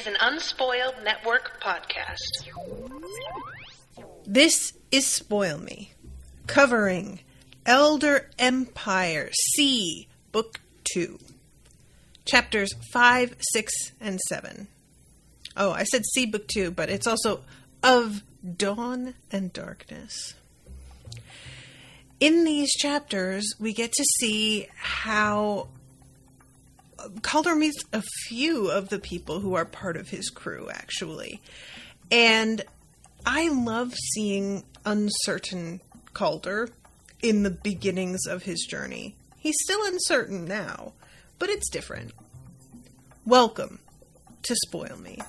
an Unspoiled Network podcast. This is Spoil Me, covering Elder Empire C, Book 2, Chapters 5, 6, and 7. Oh, I said C, Book 2, but it's also Of Dawn and Darkness. In these chapters, we get to see how Calder meets a few of the people who are part of his crew, actually. And I love seeing uncertain Calder in the beginnings of his journey. He's still uncertain now, but it's different. Welcome to Spoil Me.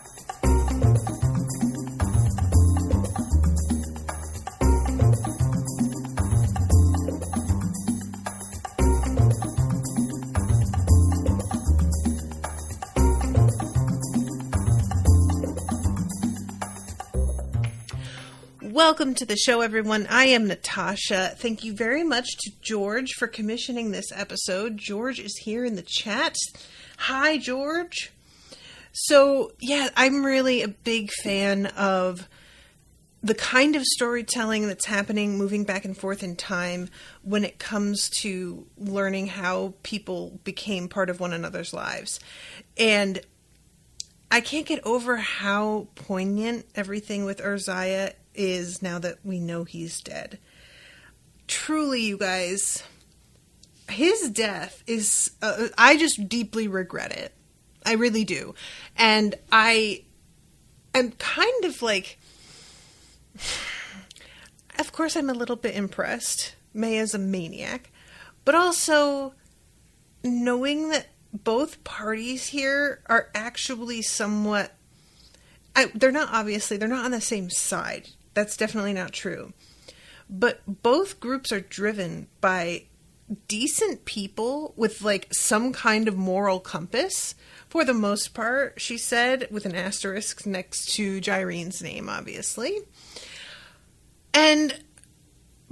Welcome to the show, everyone. I am Natasha. Thank you very much to George for commissioning this episode. George is here in the chat. Hi, George. So, yeah, I'm really a big fan of the kind of storytelling that's happening, moving back and forth in time when it comes to learning how people became part of one another's lives. And I can't get over how poignant everything with Urzaia is now that we know he's dead. Truly, you guys, his death is, I just deeply regret it. I really do. And I am kind of like, of course I'm a little bit impressed. Maya's a maniac. But also, knowing that both parties here are actually somewhat, they're not on the same side. That's definitely not true. But both groups are driven by decent people with like some kind of moral compass, for the most part, she said, with an asterisk next to Gyrene's name, obviously. And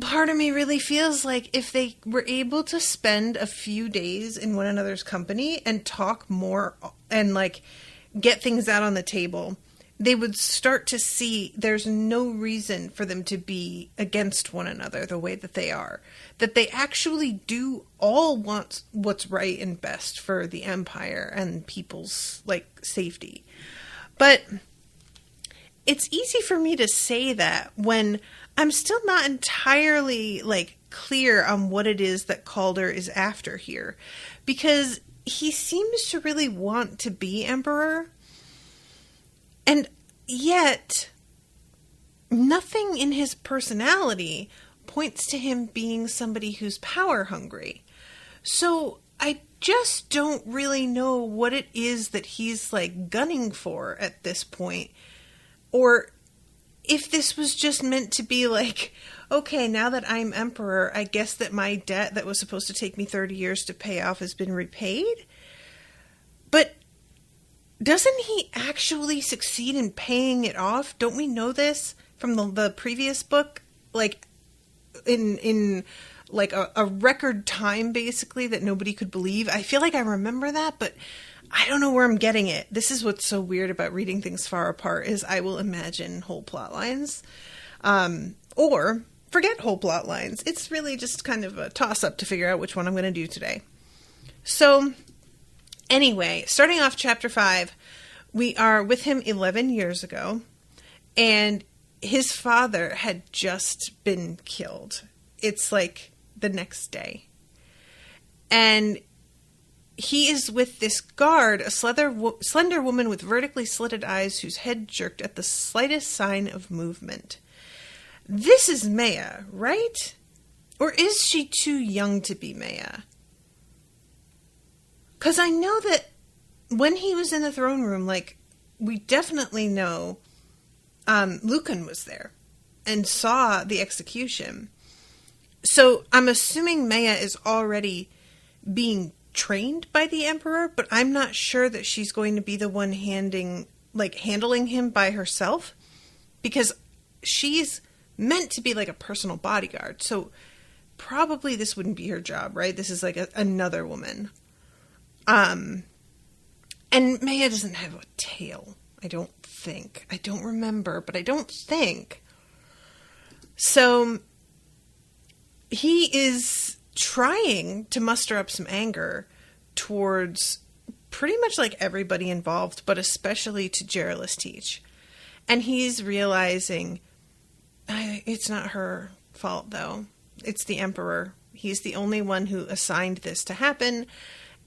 part of me really feels like if they were able to spend a few days in one another's company and talk more and like get things out on the table, they would start to see there's no reason for them to be against one another the way that they are. That they actually do all want what's right and best for the Empire and people's, like, safety. But it's easy for me to say that when I'm still not entirely, like, clear on what it is that Calder is after here. Because he seems to really want to be Emperor. And yet, nothing in his personality points to him being somebody who's power hungry. So I just don't really know what it is that he's like gunning for at this point. Or if this was just meant to be like, okay, now that I'm Emperor, I guess that my debt that was supposed to take me 30 years to pay off has been repaid. But doesn't he actually succeed in paying it off? Don't we know this from the previous book? Like, in like a record time, basically, that nobody could believe. I feel like I remember that, but I don't know where I'm getting it. This is what's so weird about reading things far apart, is I will imagine whole plot lines. Or forget whole plot lines. It's really just kind of a toss-up to figure out which one I'm going to do today. So anyway, starting off chapter 5, we are with him 11 years ago, and his father had just been killed. It's like the next day. And he is with this guard, a slender woman with vertically slitted eyes whose head jerked at the slightest sign of movement. This is Maya, right? Or is she too young to be Maya? Because I know that when he was in the throne room, like, we definitely know Lucan was there and saw the execution. So I'm assuming Maya is already being trained by the Emperor, but I'm not sure that she's going to be the one handling him by herself, because she's meant to be like a personal bodyguard. So probably this wouldn't be her job, right? This is like another woman. And Maya doesn't have a tail. I don't think. I don't remember, but I don't think. So he is trying to muster up some anger towards pretty much like everybody involved, but especially to Geraldus Teach. And he's realizing it's not her fault, though. It's the Emperor. He's the only one who assigned this to happen.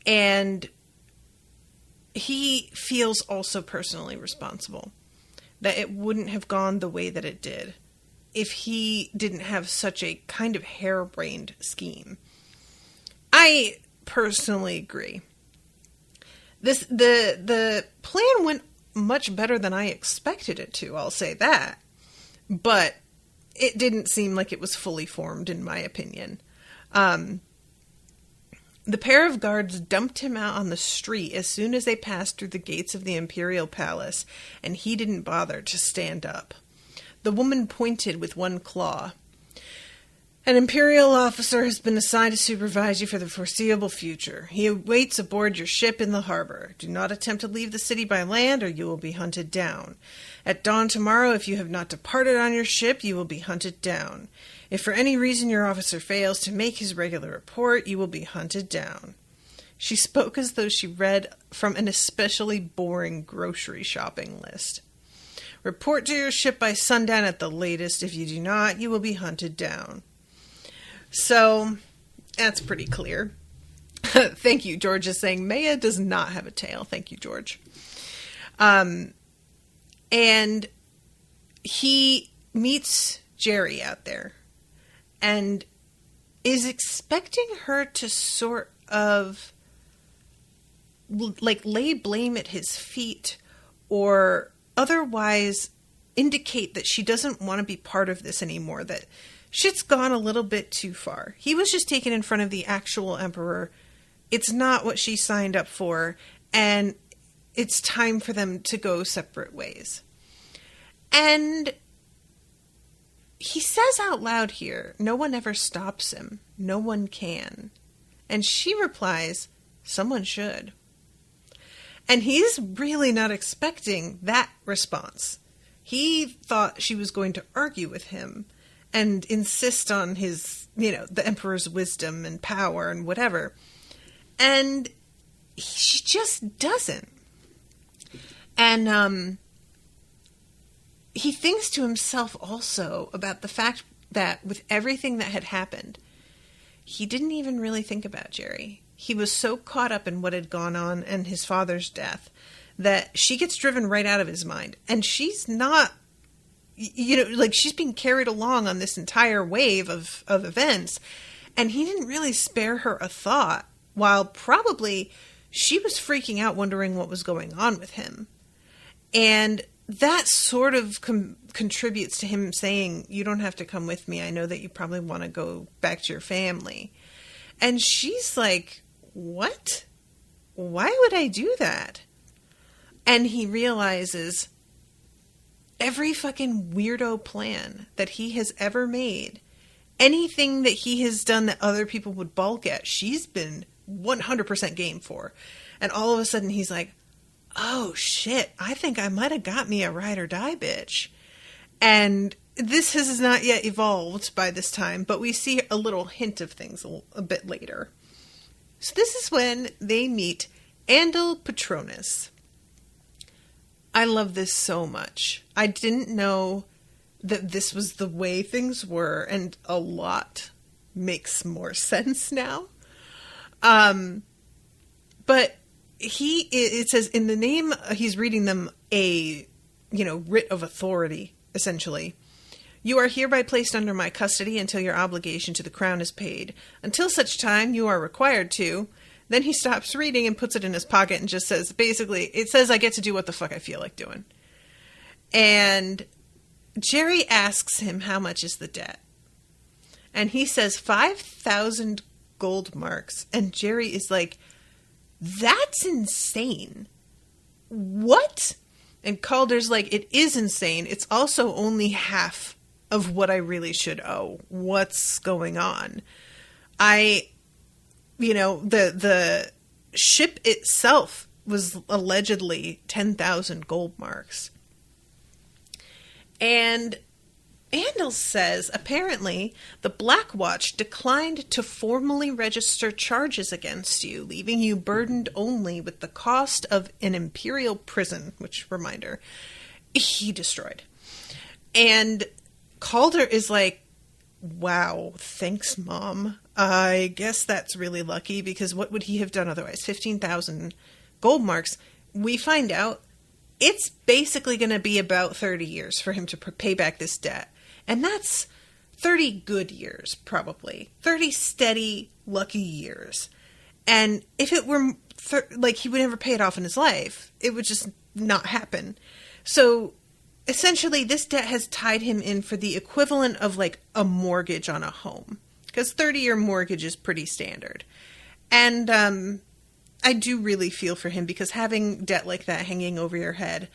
And he feels also personally responsible. That it wouldn't have gone the way that it did if he didn't have such a kind of harebrained scheme. I personally agree. The plan went much better than I expected it to, I'll say that. But it didn't seem like it was fully formed, in my opinion. The pair of guards dumped him out on the street as soon as they passed through the gates of the Imperial Palace, and he didn't bother to stand up. The woman pointed with one claw. An Imperial officer has been assigned to supervise you for the foreseeable future. He awaits aboard your ship in the harbor. Do not attempt to leave the city by land, or you will be hunted down. At dawn tomorrow, if you have not departed on your ship, you will be hunted down. If for any reason your officer fails to make his regular report, you will be hunted down. She spoke as though she read from an especially boring grocery shopping list. Report to your ship by sundown at the latest. If you do not, you will be hunted down. So, that's pretty clear. Thank you, George is saying, Maya does not have a tail. Thank you, George. And he meets Jerry out there and is expecting her to sort of like lay blame at his feet or otherwise indicate that she doesn't want to be part of this anymore, that shit's gone a little bit too far. He was just taken in front of the actual Emperor. It's not what she signed up for, and it's time for them to go separate ways. And he says out loud here, no one ever stops him. No one can. And she replies, someone should. And he's really not expecting that response. He thought she was going to argue with him and insist on his, the Emperor's wisdom and power and whatever. And she just doesn't. And he thinks to himself also about the fact that with everything that had happened, he didn't even really think about Jerry. He was so caught up in what had gone on and his father's death that she gets driven right out of his mind. And she's not, she's being carried along on this entire wave of events. And he didn't really spare her a thought, while probably she was freaking out wondering what was going on with him. And that sort of contributes to him saying, you don't have to come with me. I know that you probably want to go back to your family. And she's like, what? Why would I do that? And he realizes every fucking weirdo plan that he has ever made, anything that he has done that other people would balk at, she's been 100% game for. And all of a sudden he's like, oh shit, I think I might have got me a ride or die bitch. And this has not yet evolved by this time, but we see a little hint of things a bit later. So this is when they meet Andel Patronus. I love this so much. I didn't know that this was the way things were, and a lot makes more sense now. But it says in the name, he's reading them a, writ of authority, essentially. You are hereby placed under my custody until your obligation to the crown is paid. Until such time you are required to. Then he stops reading and puts it in his pocket and just says, basically, it says I get to do what the fuck I feel like doing. And Jerry asks him how much is the debt. And he says 5,000 gold marks. And Jerry is like, that's insane. What? And Calder's like, it is insane. It's also only half of what I really should owe. What's going on? The ship itself was allegedly 10,000 gold marks. And Andel says, apparently, the Black Watch declined to formally register charges against you, leaving you burdened only with the cost of an imperial prison, which, reminder, he destroyed. And Calder is like, wow, thanks, Mom. I guess that's really lucky, because what would he have done otherwise? 15,000 gold marks. We find out it's basically going to be about 30 years for him to pay back this debt. And that's 30 good years, probably. 30 steady, lucky years. And if it were, like, he would never pay it off in his life, it would just not happen. So, essentially, this debt has tied him in for the equivalent of, like, a mortgage on a home. Because 30-year mortgage is pretty standard. And, I do really feel for him, because having debt like that hanging over your head,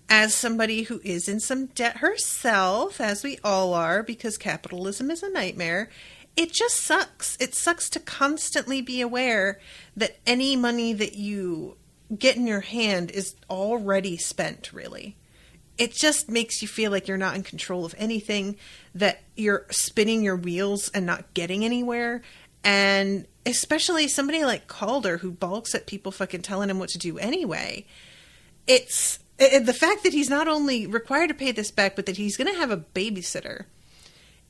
as somebody who is in some debt herself, as we all are, because capitalism is a nightmare, it just sucks. It sucks to constantly be aware that any money that you get in your hand is already spent, really. It just makes you feel like you're not in control of anything, that you're spinning your wheels and not getting anywhere. And especially somebody like Calder, who balks at people fucking telling him what to do anyway. It's the fact that he's not only required to pay this back, but that he's going to have a babysitter.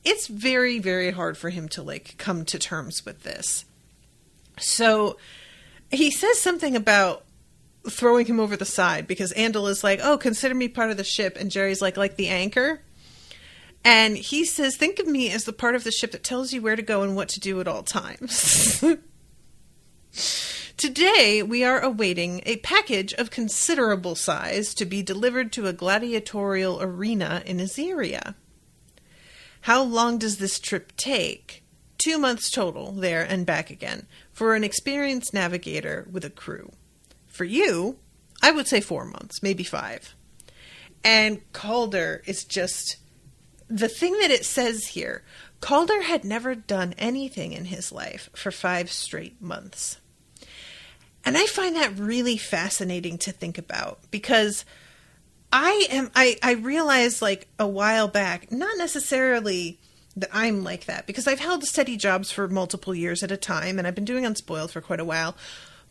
It's very, very hard for him to, like, come to terms with this. So he says something about throwing him over the side, because Andel is like, oh, consider me part of the ship. And Jerry's like the anchor. And he says, think of me as the part of the ship that tells you where to go and what to do at all times. Today, we are awaiting a package of considerable size to be delivered to a gladiatorial arena in Urzaia. How long does this trip take? 2 months total, there and back again, for an experienced navigator with a crew. For you, I would say 4 months, maybe 5. And Calder is just... The thing that it says here, Calder had never done anything in his life for 5 straight months. And I find that really fascinating to think about, because I realized, like, a while back, not necessarily that I'm like that, because I've held steady jobs for multiple years at a time, and I've been doing Unspoiled for quite a while,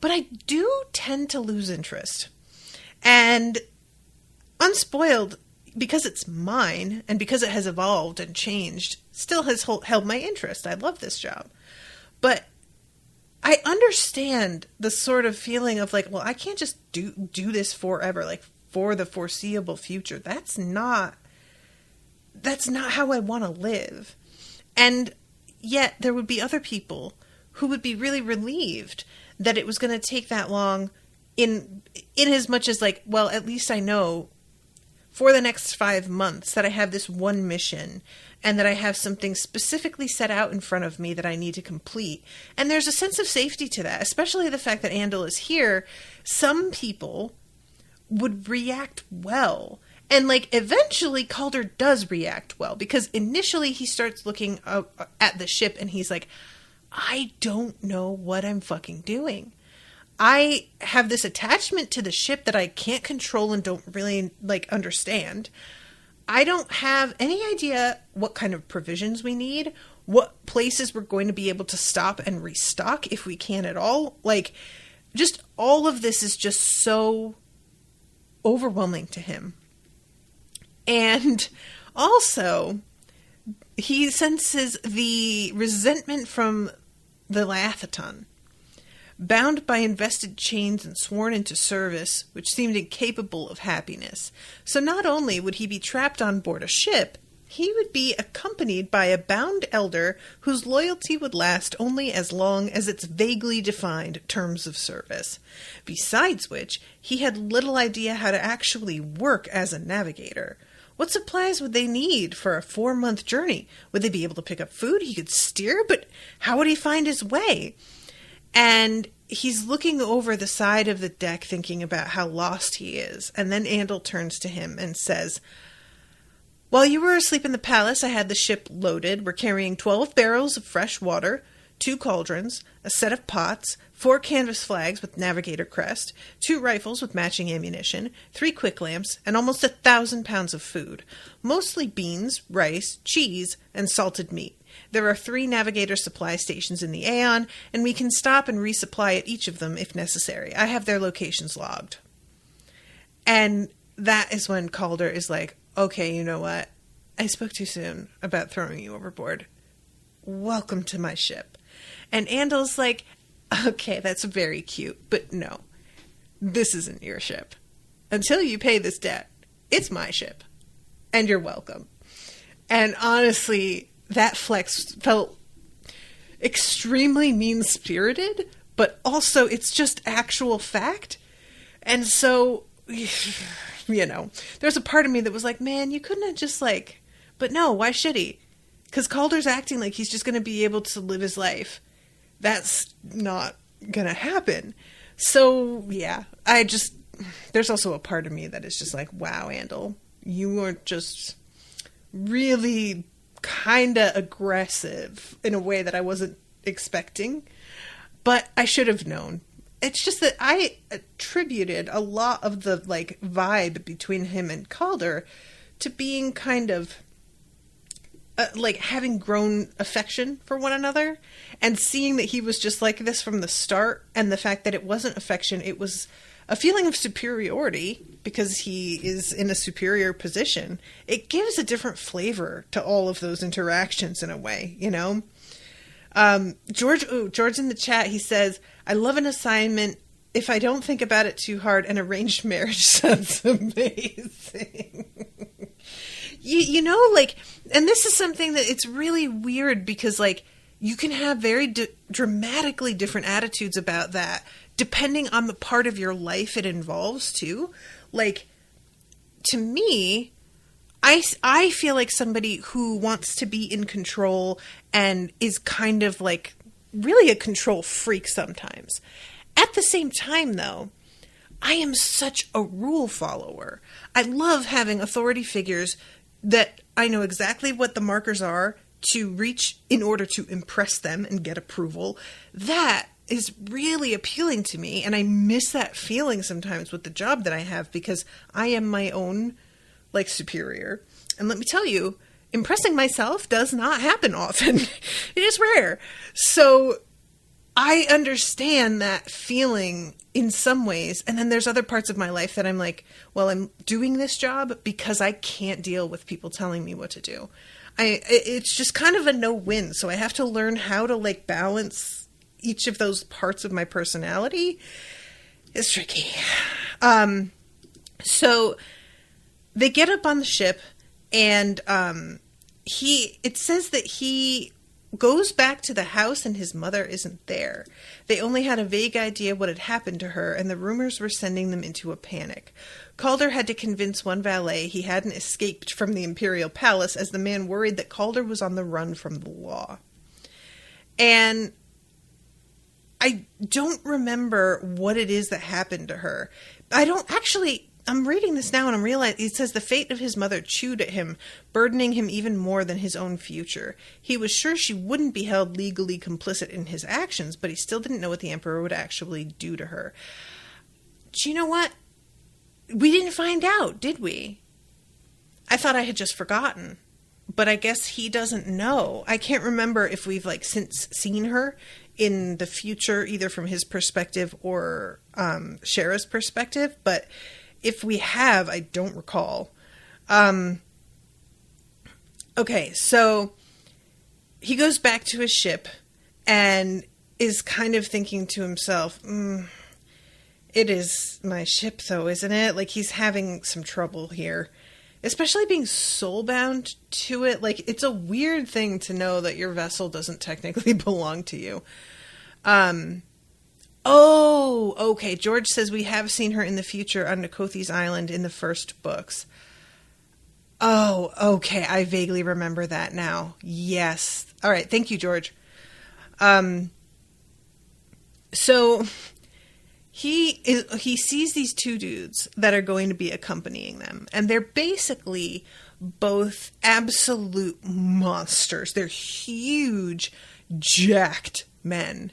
but I do tend to lose interest. And Unspoiled, because it's mine, and because it has evolved and changed, still has held my interest. I love this job. But I understand the sort of feeling of, like, well, I can't just do this forever, like, for the foreseeable future. That's not how I want to live. And yet there would be other people who would be really relieved that it was going to take that long, in as much as, like, well, at least I know for the next 5 months that I have this one mission, and that I have something specifically set out in front of me that I need to complete. And there's a sense of safety to that, especially the fact that Andel is here. Some people would react well. And, like, eventually Calder does react well, because initially he starts looking at the ship and he's like, I don't know what I'm fucking doing. I have this attachment to the ship that I can't control and don't really, like, understand. I don't have any idea what kind of provisions we need, what places we're going to be able to stop and restock if we can at all. Like, just all of this is just so overwhelming to him. And also, he senses the resentment from the Laathaton. Bound by invested chains and sworn into service, which seemed incapable of happiness. So not only would he be trapped on board a ship, he would be accompanied by a bound elder whose loyalty would last only as long as its vaguely defined terms of service. Besides which, he had little idea how to actually work as a navigator. What supplies would they need for a 4-month journey? Would they be able to pick up food? He could steer, but how would he find his way? And he's looking over the side of the deck thinking about how lost he is. And then Andel turns to him and says, while you were asleep in the palace, I had the ship loaded. We're carrying 12 barrels of fresh water, 2 cauldrons, a set of pots, 4 canvas flags with navigator crest, 2 rifles with matching ammunition, 3 quick lamps, and almost 1,000 pounds of food, mostly beans, rice, cheese, and salted meat. There are 3 navigator supply stations in the Aeon, and we can stop and resupply at each of them if necessary. I have their locations logged. And that is when Calder is like, okay, you know what? I spoke too soon about throwing you overboard. Welcome to my ship. And Andel's like, okay, that's very cute, but no, this isn't your ship. Until you pay this debt, it's my ship. And you're welcome. And honestly, that flex felt extremely mean-spirited, but also it's just actual fact. And so, you know, there's a part of me that was like, man, you couldn't have just like, but no, why should he? Because Calder's acting like he's just going to be able to live his life. That's not going to happen. So, yeah, there's also a part of me that is just like, wow, Andel, you were just really kind of aggressive in a way that I wasn't expecting. But I should have known. It's just that I attributed a lot of the, like, vibe between him and Calder to being kind of like having grown affection for one another, and seeing that he was just like this from the start, and the fact that it wasn't affection, it was a feeling of superiority because he is in a superior position. It gives a different flavor to all of those interactions in a way, you know? George in the chat, he says, I love an assignment. If I don't think about it too hard, an arranged marriage sounds amazing. You know, like, and this is something that it's really weird because, like, you can have very dramatically different attitudes about that depending on the part of your life it involves, too. Like, to me, I feel like somebody who wants to be in control and is kind of, like, really a control freak sometimes. At the same time, though, I am such a rule follower. I love having authority figures that I know exactly what the markers are to reach in order to impress them and get approval. That is really appealing to me, and I miss that feeling sometimes with the job that I have because I am my own, like, superior. And let me tell you, impressing myself does not happen often. It is rare. So I understand that feeling in some ways. And then there's other parts of my life that I'm like, well, I'm doing this job because I can't deal with people telling me what to do. It's just kind of a no-win. So I have to learn how to, like, balance each of those parts of my personality. It's tricky. So they get up on the ship, and it says that he goes back to the house and his mother isn't there. They only had a vague idea what had happened to her, and the rumors were sending them into a panic. Calder had to convince one valet he hadn't escaped from the Imperial Palace, as the man worried that Calder was on the run from the law. And I don't remember what it is that happened to her. I'm reading this now and I'm realizing it says the fate of his mother chewed at him, burdening him even more than his own future. He was sure she wouldn't be held legally complicit in his actions, but he still didn't know what the Emperor would actually do to her. Do you know what? We didn't find out, did we? I thought I had just forgotten, but I guess he doesn't know. I can't remember if we've, like, since seen her in the future, either from his perspective or Shara's perspective, but if we have, I don't recall. Okay, so he goes back to his ship and is kind of thinking to himself, it is my ship though, isn't it? Like, he's having some trouble here, especially being soul-bound to it. Like, it's a weird thing to know that your vessel doesn't technically belong to you. Oh, okay. George says we have seen her in the future on Nikothi's Island in the first books. Oh, okay. I vaguely remember that now. Yes. All right. Thank you, George. So he sees these 2 dudes that are going to be accompanying them, and they're basically both absolute monsters. They're huge, jacked men.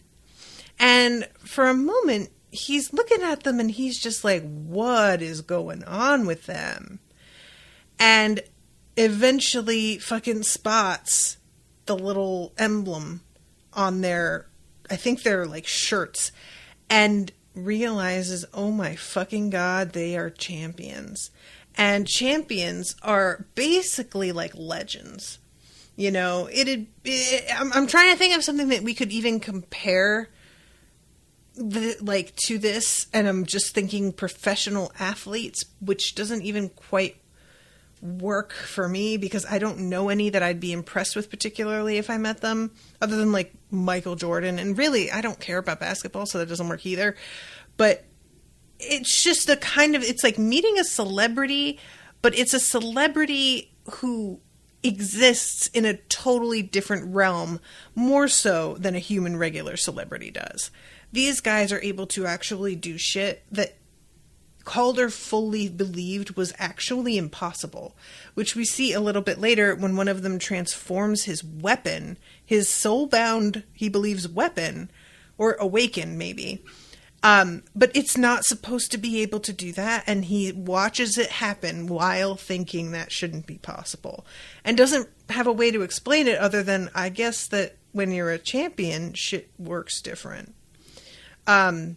And for a moment, he's looking at them and he's just like, what is going on with them? And eventually fucking spots the little emblem on their, I think they're like shirts, and realizes, oh my fucking God, they are champions. And champions are basically like legends. You know, I'm trying to think of something that we could even compare to this, and I'm just thinking professional athletes, which doesn't even quite work for me because I don't know any that I'd be impressed with particularly if I met them, other than like Michael Jordan. And really, I don't care about basketball, so that doesn't work either. But it's just it's like meeting a celebrity, but it's a celebrity who exists in a totally different realm, more so than a human regular celebrity does. These guys are able to actually do shit that Calder fully believed was actually impossible, which we see a little bit later when one of them transforms his weapon, his soul-bound, he believes, weapon, or awaken maybe. But it's not supposed to be able to do that, and he watches it happen while thinking that shouldn't be possible, and doesn't have a way to explain it other than, I guess, that when you're a champion, shit works different. And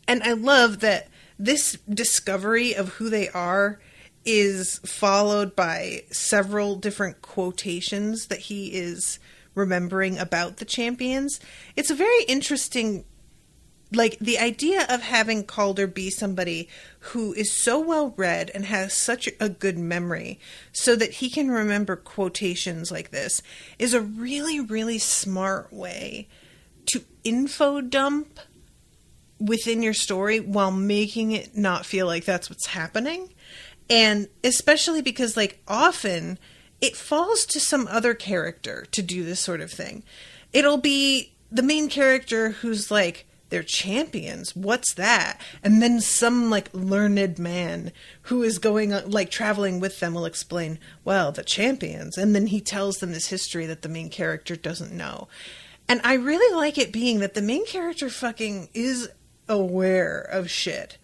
I love that this discovery of who they are is followed by several different quotations that he is remembering about the champions. It's a very interesting, like, the idea of having Calder be somebody who is so well read and has such a good memory so that he can remember quotations like this is a really, really smart way to info dump within your story while making it not feel like that's what's happening. And especially because, like, often it falls to some other character to do this sort of thing. It'll be the main character who's like, they're champions, what's that? And then some, like, learned man who is going, like, traveling with them will explain, well, the champions. And then he tells them this history that the main character doesn't know. And I really like it being that the main character fucking is aware of shit.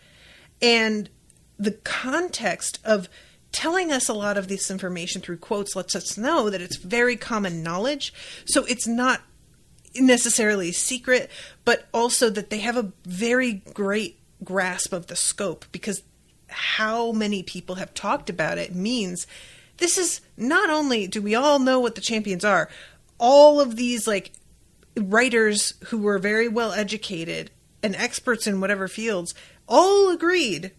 And the context of telling us a lot of this information through quotes lets us know that it's very common knowledge. So it's not necessarily secret, but also that they have a very great grasp of the scope, because how many people have talked about it means this is not only do we all know what the champions are, all of these, like, writers who were very well educated and experts in whatever fields all agreed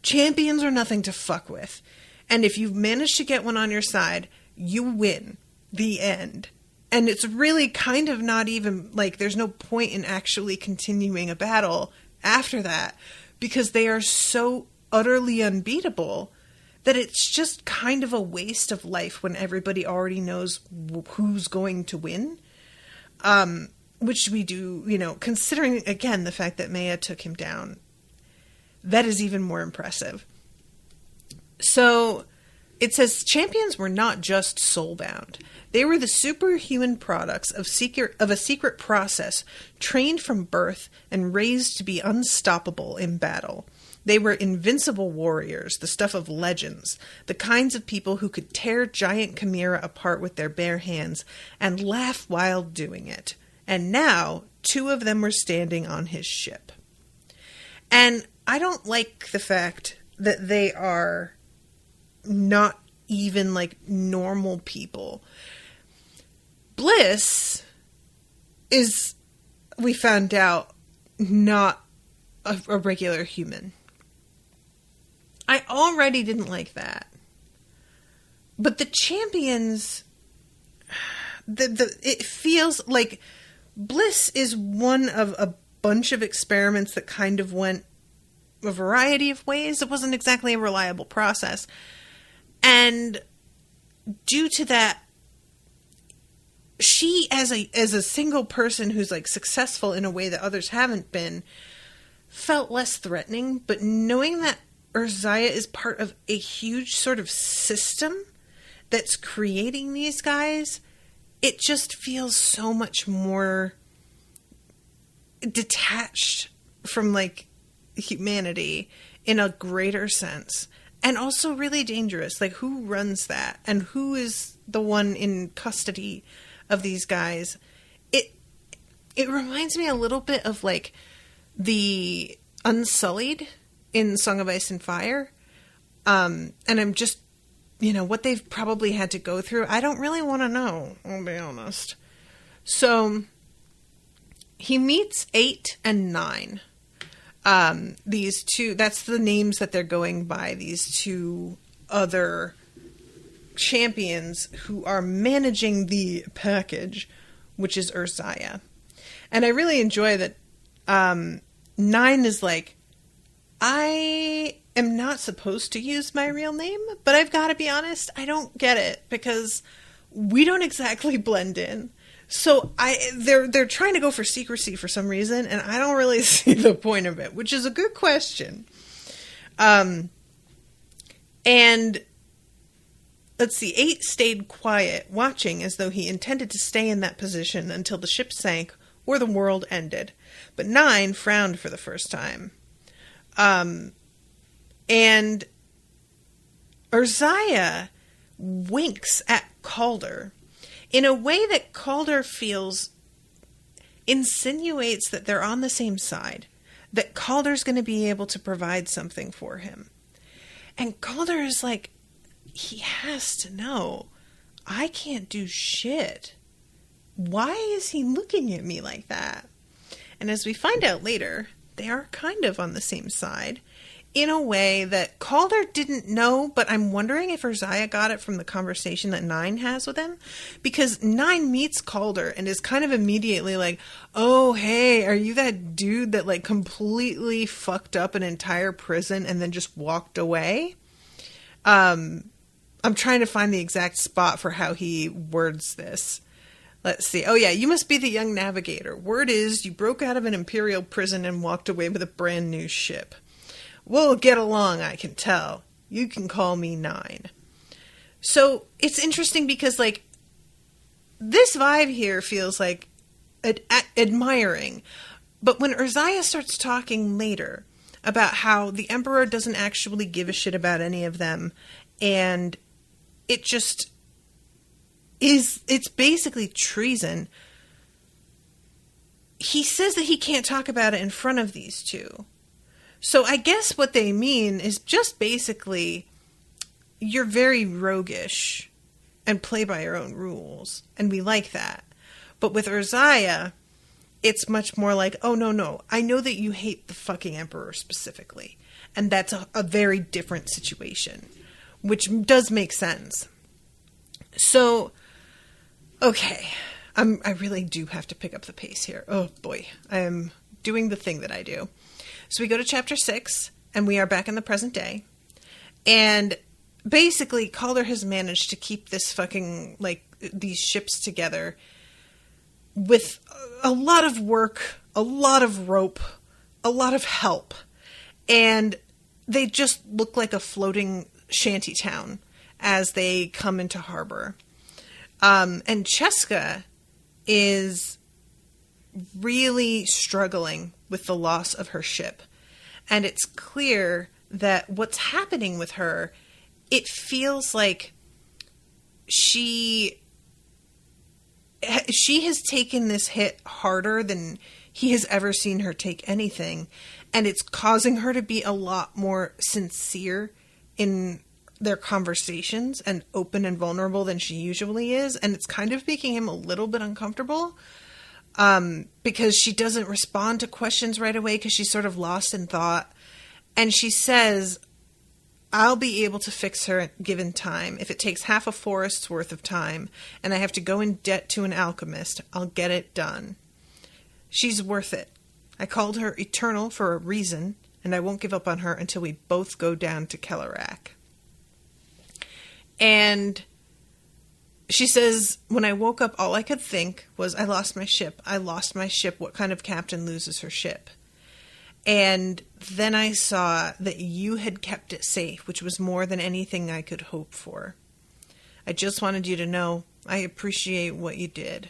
champions are nothing to fuck with. And if you've managed to get one on your side, you win. The end. And it's really kind of not even, like, there's no point in actually continuing a battle after that, because they are so utterly unbeatable that it's just kind of a waste of life when everybody already knows who's going to win. Which we do, you know, considering, again, the fact that Maya took him down. That is even more impressive. So it says champions were not just soul-bound. They were the superhuman products of a secret process, trained from birth and raised to be unstoppable in battle. They were invincible warriors, the stuff of legends, the kinds of people who could tear giant chimera apart with their bare hands and laugh while doing it. And now, 2 of them were standing on his ship. And I don't like the fact that they are not even, like, normal people. Bliss is, we found out, not a regular human. I already didn't like that. But the champions, it feels like Bliss is one of a bunch of experiments that kind of went a variety of ways. It wasn't exactly a reliable process. And due to that, she, as a single person who's, like, successful in a way that others haven't been, felt less threatening. But knowing that Urzaia is part of a huge sort of system that's creating these guys, it just feels so much more detached from, like, humanity in a greater sense. And also really dangerous. Like, who runs that? And who is the one in custody of these guys? It reminds me a little bit of, like, the Unsullied in Song of Ice and Fire. And I'm just, what they've probably had to go through. I don't really want to know, I'll be honest. So, he meets 8 and 9. These two, that's the names that they're going by, these two other champions who are managing the package, which is Urzaia. And I really enjoy that 9 is like, I am not supposed to use my real name, but I've got to be honest, I don't get it, because we don't exactly blend in. So they're trying to go for secrecy for some reason, and I don't really see the point of it, which is a good question. And let's see, 8 stayed quiet, watching as though he intended to stay in that position until the ship sank or the world ended. But 9 frowned for the first time. And Urzaia winks at Calder in a way that Calder insinuates that they're on the same side, that Calder's going to be able to provide something for him. And Calder is like, he has to know, I can't do shit. Why is he looking at me like that? And as we find out later, they are kind of on the same side, in a way that Calder didn't know, but I'm wondering if Urzaia got it from the conversation that 9 has with him. Because 9 meets Calder and is kind of immediately like, oh, hey, are you that dude that, like, completely fucked up an entire prison and then just walked away? I'm trying to find the exact spot for how he words this. Let's see. Oh, yeah, you must be the young navigator. Word is you broke out of an imperial prison and walked away with a brand new ship. We'll get along, I can tell. You can call me 9. So it's interesting because, like, this vibe here feels like admiring. But when Urzaia starts talking later about how the Emperor doesn't actually give a shit about any of them, and it just it's basically treason, he says that he can't talk about it in front of these two. So I guess what they mean is just basically, you're very roguish and play by your own rules, and we like that. But with Urzaia, it's much more like, oh, no, I know that you hate the fucking Emperor specifically, and that's a very different situation, which does make sense. So, okay, I really do have to pick up the pace here. Oh, boy, I am doing the thing that I do. So we go to chapter 6, and we are back in the present day. And basically, Calder has managed to keep this fucking, like, these ships together with a lot of work, a lot of rope, a lot of help. And they just look like a floating shanty town as they come into harbor. And Cheska is really struggling with the loss of her ship. And it's clear that what's happening with her, it feels like she has taken this hit harder than he has ever seen her take anything. And it's causing her to be a lot more sincere in their conversations and open and vulnerable than she usually is. And it's kind of making him a little bit uncomfortable. Because she doesn't respond to questions right away because she's sort of lost in thought. And she says, I'll be able to fix her given time. If it takes half a forest's worth of time and I have to go in debt to an alchemist, I'll get it done. She's worth it. I called her eternal for a reason, and I won't give up on her until we both go down to Kellerak. And she says, when I woke up, all I could think was, I lost my ship. I lost my ship. What kind of captain loses her ship? And then I saw that you had kept it safe, which was more than anything I could hope for. I just wanted you to know I appreciate what you did.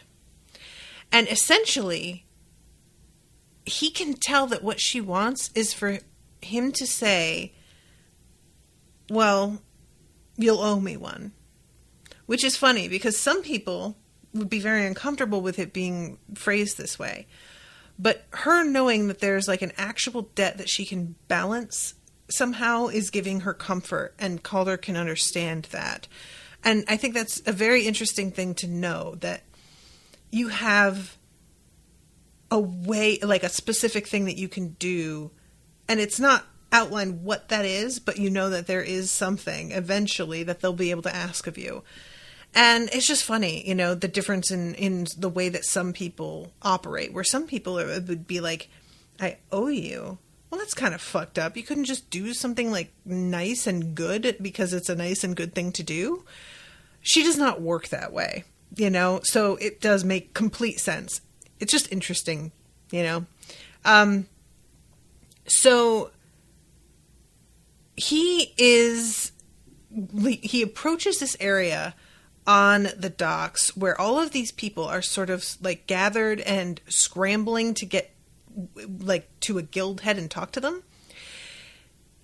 And essentially, he can tell that what she wants is for him to say, well, you'll owe me one. Which is funny because some people would be very uncomfortable with it being phrased this way. But her knowing that there's like an actual debt that she can balance somehow is giving her comfort, and Calder can understand that. And I think that's a very interesting thing to know, that you have a way, like a specific thing that you can do, and it's not outlined what that is, but you know that there is something eventually that they'll be able to ask of you. And it's just funny, you know, the difference in the way that some people operate, where some people would be like, I owe you. Well, that's kind of fucked up. You couldn't just do something like nice and good because it's a nice and good thing to do. She does not work that way, you know, so it does make complete sense. It's just interesting, you know. So he approaches this area on the docks where all of these people are sort of like gathered and scrambling to get like to a guild head and talk to them.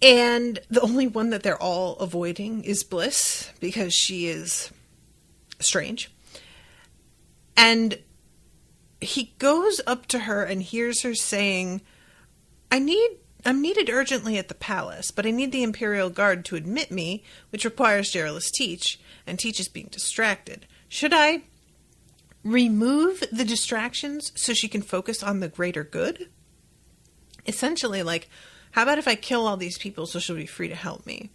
And the only one that they're all avoiding is Bliss, because she is strange. And he goes up to her and hears her saying, I'm needed urgently at the palace, but I need the Imperial Guard to admit me, which requires Gerald's Teach, and Teach is being distracted. Should I remove the distractions so she can focus on the greater good? Essentially, like, how about if I kill all these people so she'll be free to help me?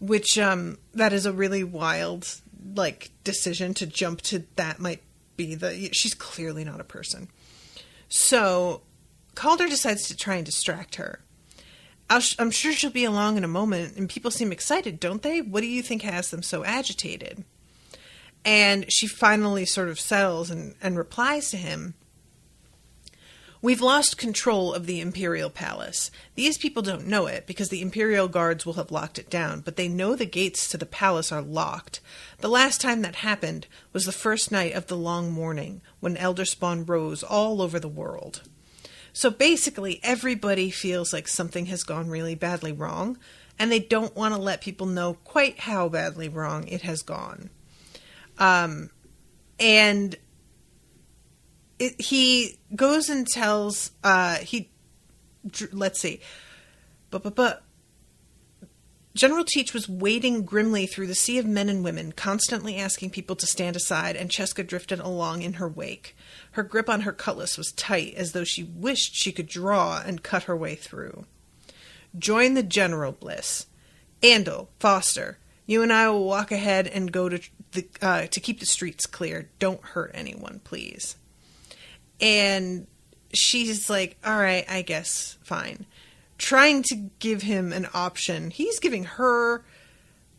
Which, that is a really wild, like, decision to jump to. That might be she's clearly not a person. So Calder decides to try and distract her. I'm sure she'll be along in a moment, and people seem excited, don't they? What do you think has them so agitated? And she finally sort of settles and replies to him, we've lost control of the Imperial Palace. These people don't know it because the Imperial Guards will have locked it down, but they know the gates to the palace are locked. The last time that happened was the first night of the long mourning, when Elder Spawn rose all over the world. So basically, everybody feels like something has gone really badly wrong, and they don't want to let people know quite how badly wrong it has gone. And he goes and tells, let's see, General Teach was wading grimly through the sea of men and women, constantly asking people to stand aside, and Cheska drifted along in her wake. Her grip on her cutlass was tight, as though she wished she could draw and cut her way through. Join the General, Bliss. Andel, Foster, you and I will walk ahead and go to keep the streets clear. Don't hurt anyone, please. And she's like, all right, I guess, fine. Trying to give him an option. He's giving her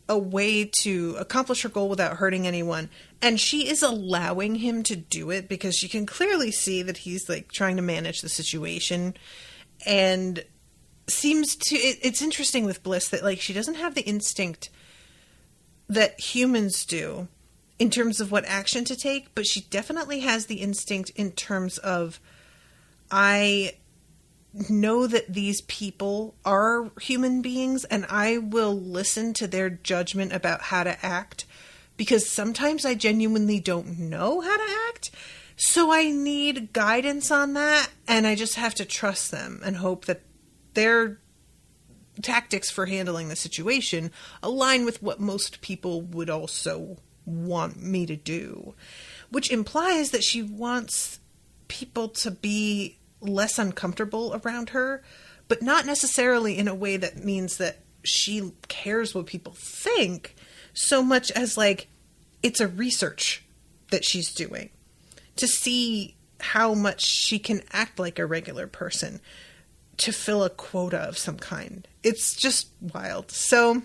a way to accomplish her goal without hurting anyone. And she is allowing him to do it because she can clearly see that he's like trying to manage the situation. And seems to, it's interesting with Bliss that like she doesn't have the instinct that humans do in terms of what action to take, but she definitely has the instinct in terms of, I know that these people are human beings and I will listen to their judgment about how to act, because sometimes I genuinely don't know how to act. So I need guidance on that, and I just have to trust them and hope that their tactics for handling the situation align with what most people would also want me to do, which implies that she wants people to be less uncomfortable around her, but not necessarily in a way that means that she cares what people think so much as like it's a research that she's doing to see how much she can act like a regular person to fill a quota of some kind. It's just wild. So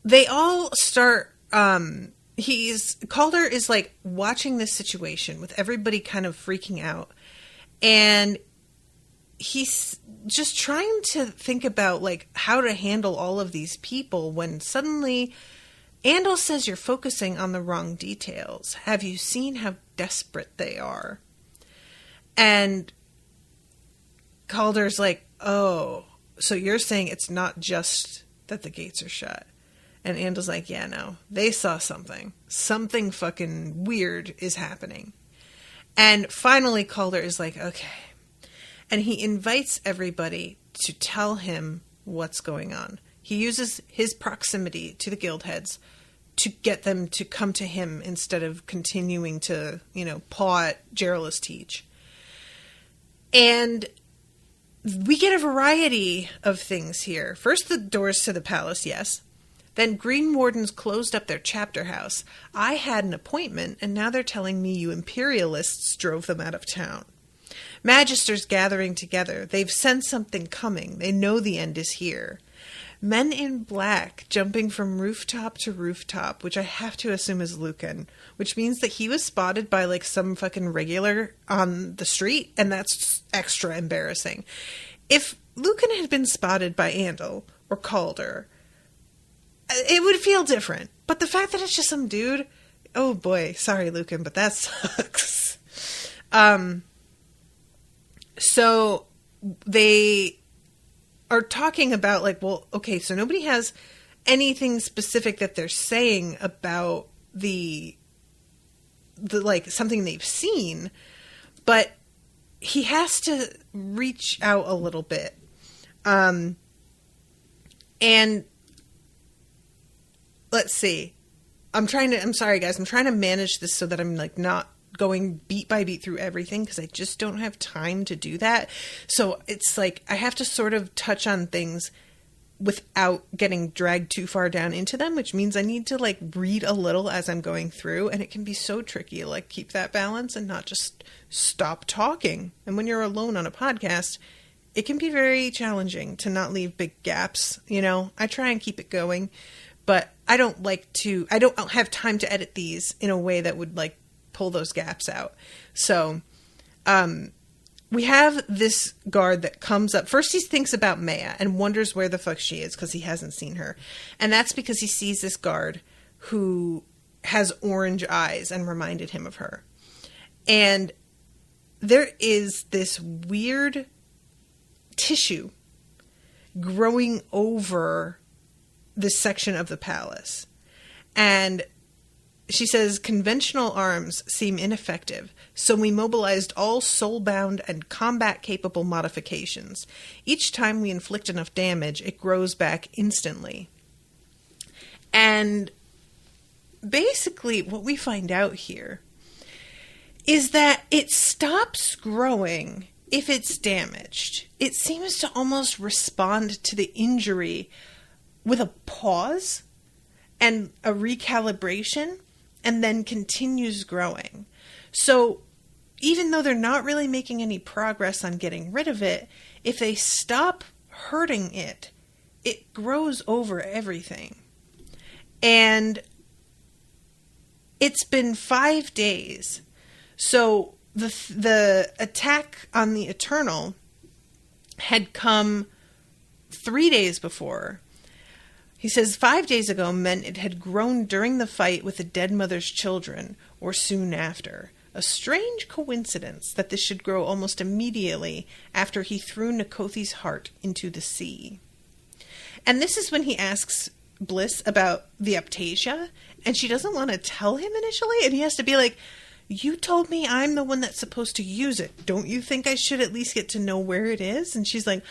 they all start, Calder is like watching this situation with everybody kind of freaking out, and he's just trying to think about like how to handle all of these people when suddenly Andel says, you're focusing on the wrong details. Have you seen how desperate they are? And Calder's like, oh, so you're saying it's not just that the gates are shut. And Andel's like, yeah, no, they saw something. Something fucking weird is happening. And finally Calder is like, okay. And he invites everybody to tell him what's going on. He uses his proximity to the guild heads to get them to come to him instead of continuing to, paw at Gerald's teach. And we get a variety of things here. First, the doors to the palace, yes. Then Green Wardens closed up their chapter house. I had an appointment, and now they're telling me you imperialists drove them out of town. Magisters gathering together. They've sensed something coming. They know the end is here. Men in black jumping from rooftop to rooftop, which I have to assume is Lucan, which means that he was spotted by like some fucking regular on the street, and that's extra embarrassing. If Lucan had been spotted by Andel or Calder, it would feel different. But the fact that it's just some dude, oh boy, sorry Lucan, but that sucks. So they are talking about like, well, okay, so nobody has anything specific that they're saying about the like something they've seen, but he has to reach out a little bit. And let's see. I'm sorry guys, I'm trying to manage this so that I'm like not going beat by beat through everything because I just don't have time to do that. So it's like I have to sort of touch on things without getting dragged too far down into them, which means I need to like read a little as I'm going through, and it can be so tricky to like keep that balance and not just stop talking. And when you're alone on a podcast, it can be very challenging to not leave big gaps. I try and keep it going, but I don't have time to edit these in a way that would like pull those gaps out. So, we have this guard that comes up. First, he thinks about Maya and wonders where the fuck she is because he hasn't seen her. And that's because he sees this guard who has orange eyes and reminded him of her. And there is this weird tissue growing over this section of the palace. And she says, conventional arms seem ineffective, so we mobilized all soul-bound and combat-capable modifications. Each time we inflict enough damage, it grows back instantly. And basically what we find out here is that it stops growing if it's damaged. It seems to almost respond to the injury with a pause and a recalibration, and then continues growing. So even though they're not really making any progress on getting rid of it, if they stop hurting it, it grows over everything. And it's been 5 days. So the attack on the Eternal had come 3 days before. He says 5 days ago meant it had grown during the fight with the dead mother's children, or soon after. A strange coincidence that this should grow almost immediately after he threw Nikothi's heart into the sea. And this is when he asks Bliss about the Aptasia, and she doesn't want to tell him initially, and he has to be like, you told me I'm the one that's supposed to use it. Don't you think I should at least get to know where it is? And she's like,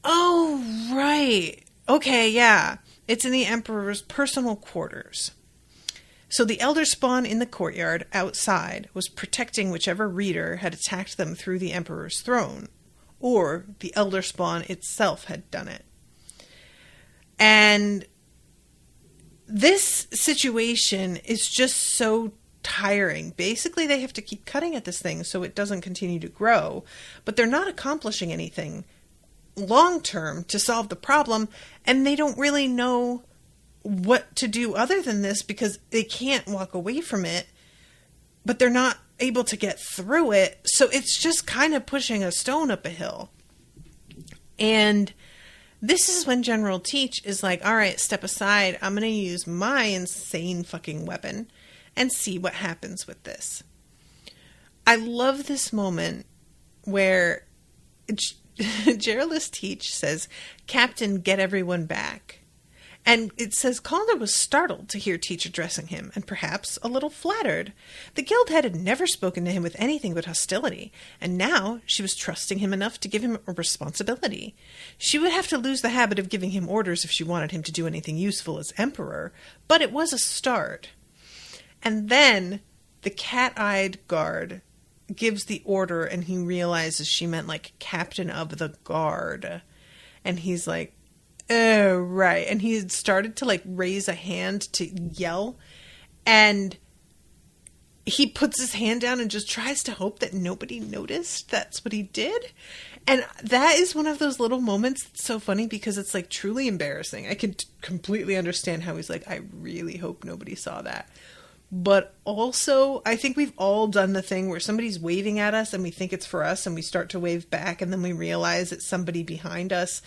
oh, right. Okay, yeah. It's in the Emperor's personal quarters. So the Elder Spawn in the courtyard outside was protecting whichever reader had attacked them through the Emperor's throne, or the Elder Spawn itself had done it. And this situation is just so tiring. Basically, they have to keep cutting at this thing so it doesn't continue to grow, but they're not accomplishing anything long term to solve the problem, and they don't really know what to do other than this because they can't walk away from it, but they're not able to get through it, so it's just kind of pushing a stone up a hill. And this is when General Teach is like, all right, step aside, I'm going to use my insane fucking weapon and see what happens with this. I love this moment where Geraldus Teach says, "Captain, get everyone back." And it says Calder was startled to hear Teach addressing him, and perhaps a little flattered. The guild head had never spoken to him with anything but hostility, and now she was trusting him enough to give him a responsibility. She would have to lose the habit of giving him orders if she wanted him to do anything useful as emperor, but it was a start. And then the cat-eyed guard gives the order, and he realizes she meant like captain of the guard. And he's like, oh, right. And he had started to like raise a hand to yell, and he puts his hand down and just tries to hope that nobody noticed that's what he did. And that is one of those little moments that's so funny because it's like truly embarrassing. I can completely understand how he's like, I really hope nobody saw that. But also, I think we've all done the thing where somebody's waving at us and we think it's for us and we start to wave back, and then we realize it's somebody behind us,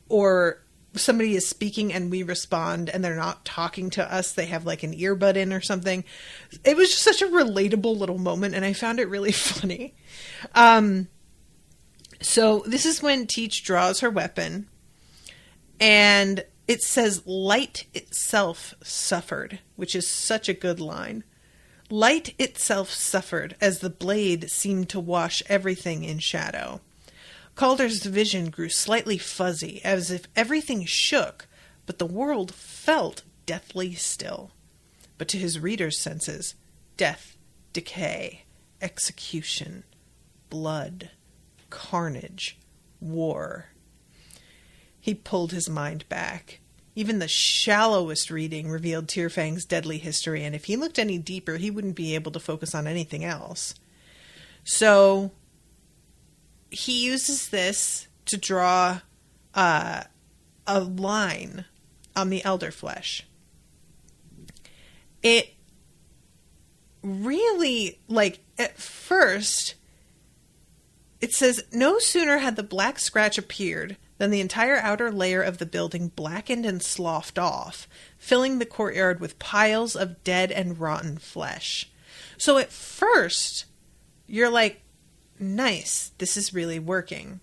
or somebody is speaking and we respond and they're not talking to us. They have like an earbud in or something. It was just such a relatable little moment, and I found it really funny. So this is when Teach draws her weapon, and it says, "Light itself suffered," which is such a good line. Light itself suffered as the blade seemed to wash everything in shadow. Calder's vision grew slightly fuzzy, as if everything shook, but the world felt deathly still. But to his reader's senses, death, decay, execution, blood, carnage, war. He pulled his mind back. Even the shallowest reading revealed Tearfang's deadly history, and if he looked any deeper, he wouldn't be able to focus on anything else. So he uses this to draw a line on the elder flesh. It really, like, at first, it says, "No sooner had the black scratch appeared than the entire outer layer of the building blackened and sloughed off, filling the courtyard with piles of dead and rotten flesh." So at first, you're like, nice, this is really working.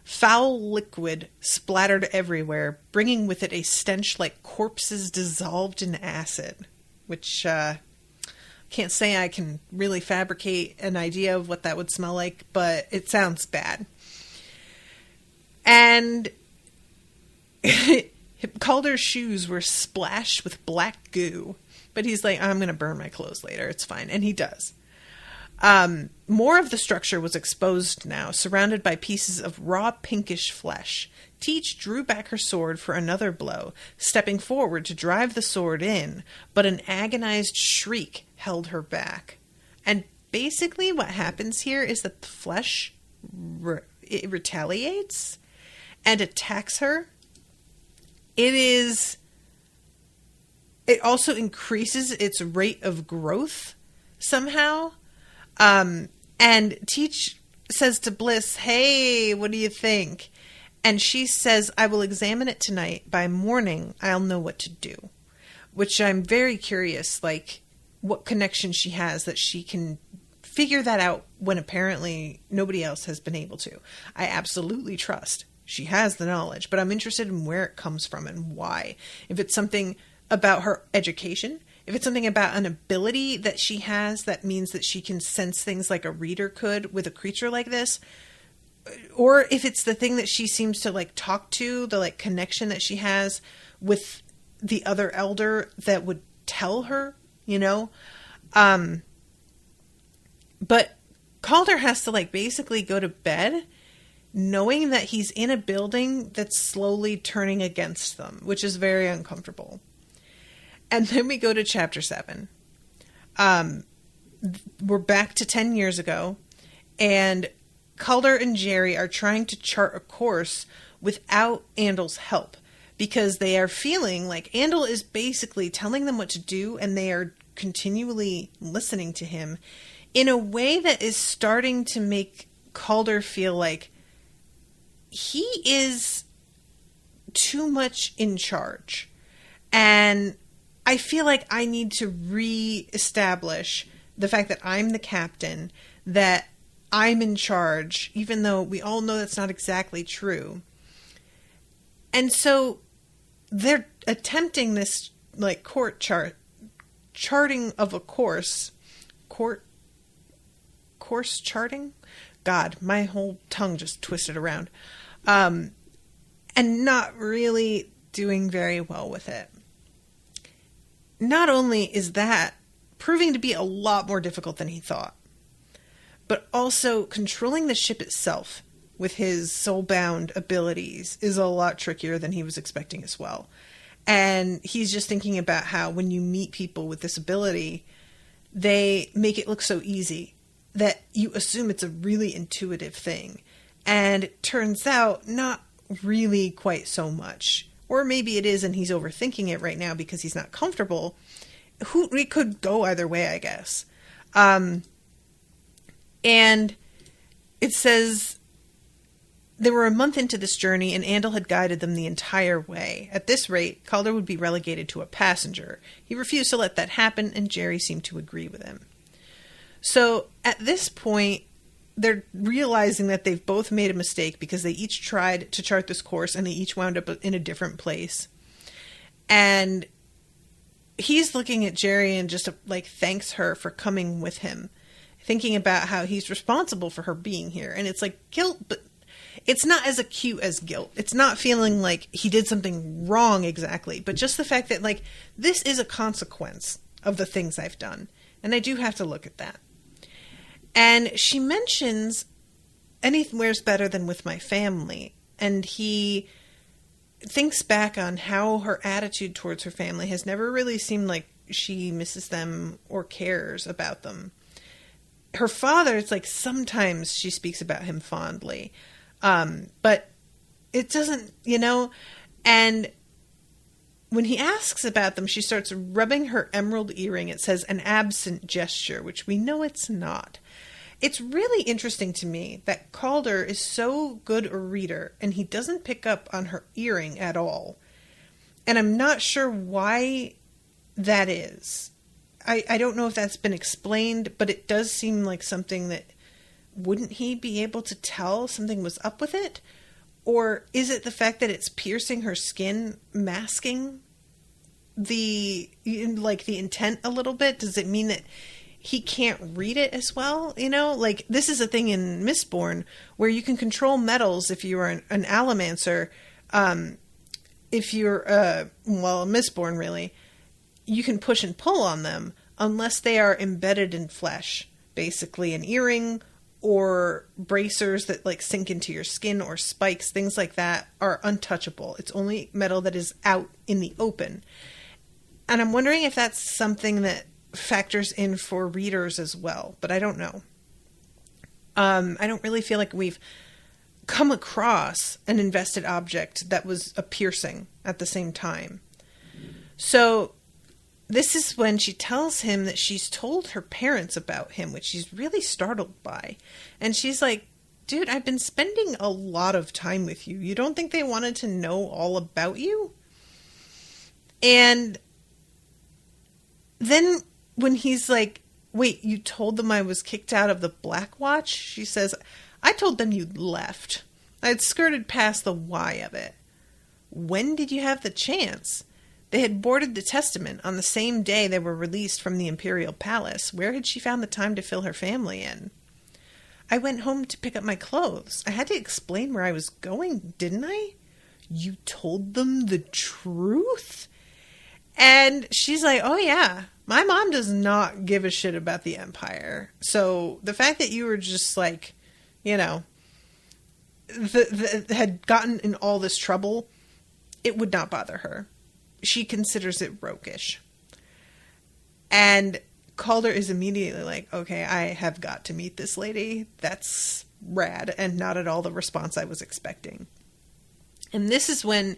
Foul liquid splattered everywhere, bringing with it a stench like corpses dissolved in acid, which can't say I can really fabricate an idea of what that would smell like, but it sounds bad. And Calder's shoes were splashed with black goo, but he's like, I'm going to burn my clothes later, it's fine. And he does. More of the structure was exposed now, surrounded by pieces of raw pinkish flesh. Teach drew back her sword for another blow, stepping forward to drive the sword in, but an agonized shriek held her back. And basically what happens here is that the flesh it retaliates and attacks her. It also increases its rate of growth somehow. And Teach says to Bliss, "Hey, what do you think?" And she says, "I will examine it tonight. By morning, I'll know what to do." Which I'm very curious, like, what connection she has that she can figure that out when apparently nobody else has been able to. I absolutely trust she has the knowledge, but I'm interested in where it comes from and why. If it's something about her education, if it's something about an ability that she has that means that she can sense things like a reader could with a creature like this, or if it's the thing that she seems to like talk to, the like connection that she has with the other elder that would tell her, you know? But Calder has to like basically go to bed knowing that he's in a building that's slowly turning against them, which is very uncomfortable. And then we go to chapter 7. We're back to 10 years ago, and Calder and Jerry are trying to chart a course without Andel's help, because they are feeling like Andel is basically telling them what to do, and they are continually listening to him in a way that is starting to make Calder feel like he is too much in charge. And I feel like I need to re-establish the fact that I'm the captain, that I'm in charge, even though we all know that's not exactly true. And so they're attempting this like charting of a course charting. God, my whole tongue just twisted around. And not really doing very well with it. Not only is that proving to be a lot more difficult than he thought, but also controlling the ship itself with his soulbound abilities is a lot trickier than he was expecting as well. And he's just thinking about how when you meet people with this ability, they make it look so easy that you assume it's a really intuitive thing. And it turns out not really quite so much. Or maybe it is and he's overthinking it right now because he's not comfortable. It could go either way, I guess. And it says they were a month into this journey and Andel had guided them the entire way. At this rate, Calder would be relegated to a passenger. He refused to let that happen and Jerry seemed to agree with him. So at this point, they're realizing that they've both made a mistake because they each tried to chart this course and they each wound up in a different place. And he's looking at Jerry and just like thanks her for coming with him, thinking about how he's responsible for her being here. And it's like guilt, but it's not as acute as guilt. It's not feeling like he did something wrong exactly, but just the fact that like this is a consequence of the things I've done. And I do have to look at that. And she mentions anywhere's better than with my family. And he thinks back on how her attitude towards her family has never really seemed like she misses them or cares about them. Her father, it's like sometimes she speaks about him fondly. But it doesn't, and when he asks about them, she starts rubbing her emerald earring. It says an absent gesture, which we know it's not. It's really interesting to me that Calder is so good a reader and he doesn't pick up on her earring at all. And I'm not sure why that is. I don't know if that's been explained, but it does seem like something that wouldn't he be able to tell something was up with it? Or is it the fact that it's piercing her skin, masking the intent a little bit? Does it mean that he can't read it as well? Like this is a thing in Mistborn where you can control metals if you are an allomancer. If you're, a Mistborn really, you can push and pull on them unless they are embedded in flesh. Basically an earring or bracers that like sink into your skin or spikes, things like that are untouchable. It's only metal that is out in the open. And I'm wondering if that's something that factors in for readers as well, but I don't know. I don't really feel like we've come across an invested object that was a piercing at the same time. So this is when she tells him that she's told her parents about him, which she's really startled by. And she's like, dude, I've been spending a lot of time with you. You don't think they wanted to know all about you? And then when he's like, wait, you told them I was kicked out of the Black Watch? She says, I told them you'd left. I'd skirted past the why of it. When did you have the chance? They had boarded the Testament on the same day they were released from the Imperial Palace. Where had she found the time to fill her family in? I went home to pick up my clothes. I had to explain where I was going, didn't I? You told them the truth? And she's like, oh yeah, my mom does not give a shit about the Empire. So the fact that you were just like, had gotten in all this trouble, it would not bother her. She considers it roguish. And Calder is immediately like, okay, I have got to meet this lady. That's rad and not at all the response I was expecting. And this is when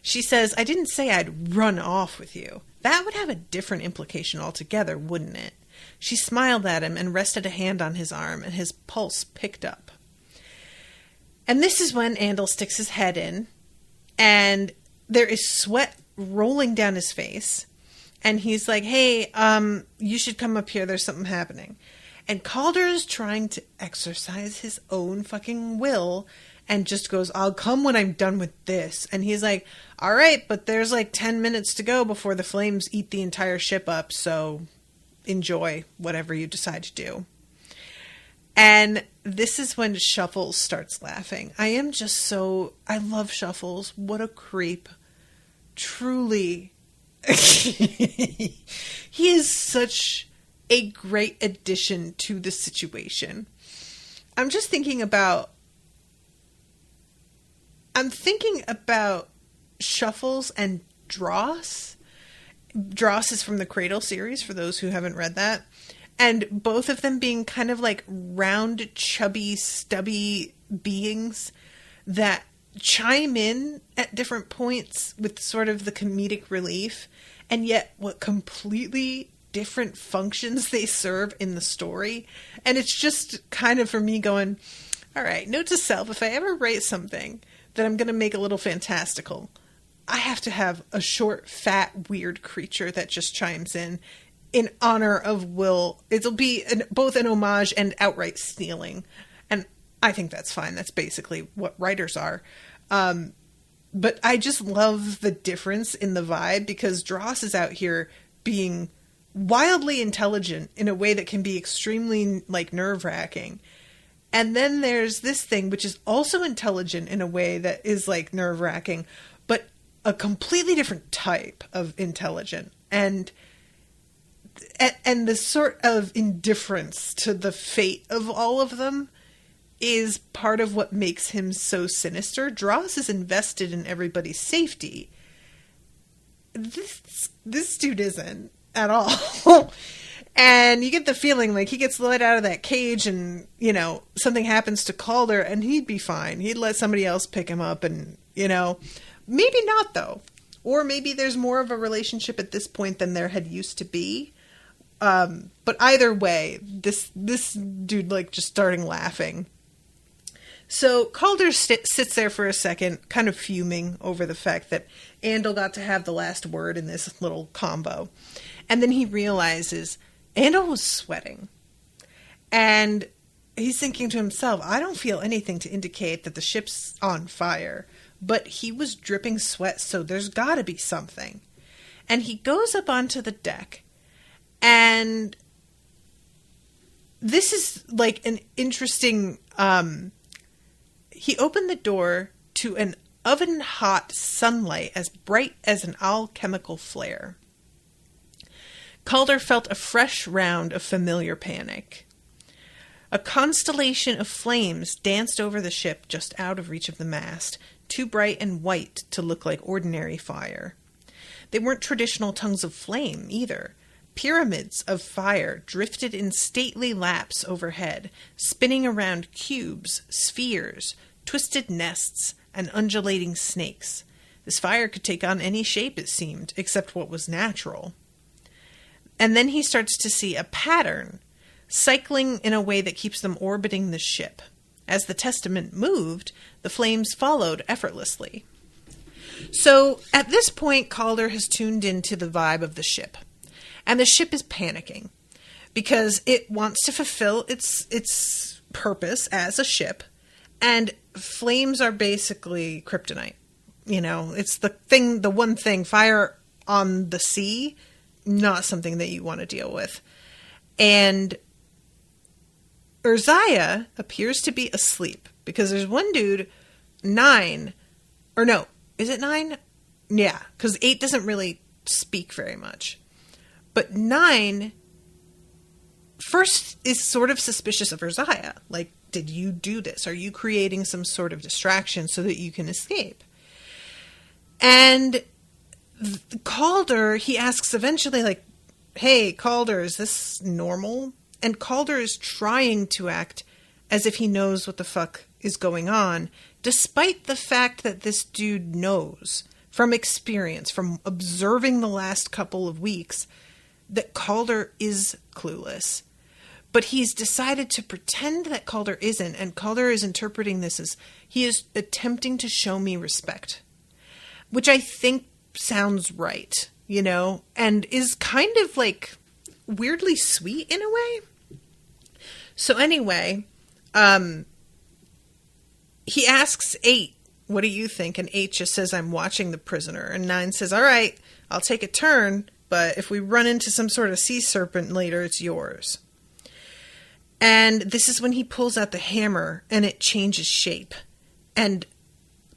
she says, I didn't say I'd run off with you. That would have a different implication altogether, wouldn't it? She smiled at him and rested a hand on his arm, and his pulse picked up. And this is when Andel sticks his head in, and there is sweat rolling down his face. And he's like, hey, you should come up here. There's something happening. And Calder is trying to exercise his own fucking will and just goes, I'll come when I'm done with this. And he's like, all right, but there's like 10 minutes to go before the flames eat the entire ship up, so enjoy whatever you decide to do. And this is when Shuffles starts laughing. I love Shuffles. What a creep. Truly. He is such a great addition to the situation. I'm thinking about Shuffles and Dross. Dross is from the Cradle series, for those who haven't read that. And both of them being kind of like round, chubby, stubby beings that chime in at different points with sort of the comedic relief, and yet what completely different functions they serve in the story. And it's just kind of for me going, all right, note to self, if I ever write something that I'm going to make a little fantastical, I have to have a short, fat, weird creature that just chimes in honor of Will. It'll be both an homage and outright stealing. And I think that's fine. That's basically what writers are. But I just love the difference in the vibe, because Dross is out here being wildly intelligent in a way that can be extremely like nerve-wracking. And then there's this thing which is also intelligent in a way that is like nerve-wracking, but a completely different type of intelligent. And the sort of indifference to the fate of all of them is part of what makes him so sinister. Dross is invested in everybody's safety. This dude isn't at all. And you get the feeling like he gets let out of that cage and, you know, something happens to Calder and he'd be fine. He'd let somebody else pick him up and, you know, maybe not though. Or maybe there's more of a relationship at this point than there had used to be. But either way, this dude like just starting laughing. So Calder sits there for a second, kind of fuming over the fact that Andel got to have the last word in this little combo. And then he realizes Andel was sweating. And he's thinking to himself, I don't feel anything to indicate that the ship's on fire. But he was dripping sweat, so there's got to be something. And he goes up onto the deck. And this is like an interesting... he opened the door to an oven-hot sunlight as bright as an alchemical flare. Calder felt a fresh round of familiar panic. A constellation of flames danced over the ship just out of reach of the mast, too bright and white to look like ordinary fire. They weren't traditional tongues of flame, either. Pyramids of fire drifted in stately laps overhead, spinning around cubes, spheres, twisted nests, and undulating snakes. This fire could take on any shape, it seemed, except what was natural. And then he starts to see a pattern, cycling in a way that keeps them orbiting the ship. As the testament moved, the flames followed effortlessly. So, at this point, Calder has tuned into the vibe of the ship. And the ship is panicking because it wants to fulfill its purpose as a ship. And flames are basically kryptonite. You know, it's the one thing, fire on the sea, not something that you want to deal with. And Urzaia appears to be asleep because there's one dude, 9, or no, is it 9? Yeah, because 8 doesn't really speak very much. But 9 first is sort of suspicious of Urzaia. Like, did you do this? Are you creating some sort of distraction so that you can escape? And Calder, he asks eventually, like, hey, Calder, is this normal? And Calder is trying to act as if he knows what the fuck is going on, despite the fact that this dude knows from experience, from observing the last couple of weeks, that Calder is clueless. But he's decided to pretend that Calder isn't, and Calder is interpreting this as he is attempting to show me respect. Which I think sounds right, you know, and is kind of like weirdly sweet in a way. So anyway, he asks 8, what do you think? And 8 just says, I'm watching the prisoner. And 9 says, all right, I'll take a turn, but if we run into some sort of sea serpent later, it's yours. And this is when he pulls out the hammer and it changes shape. And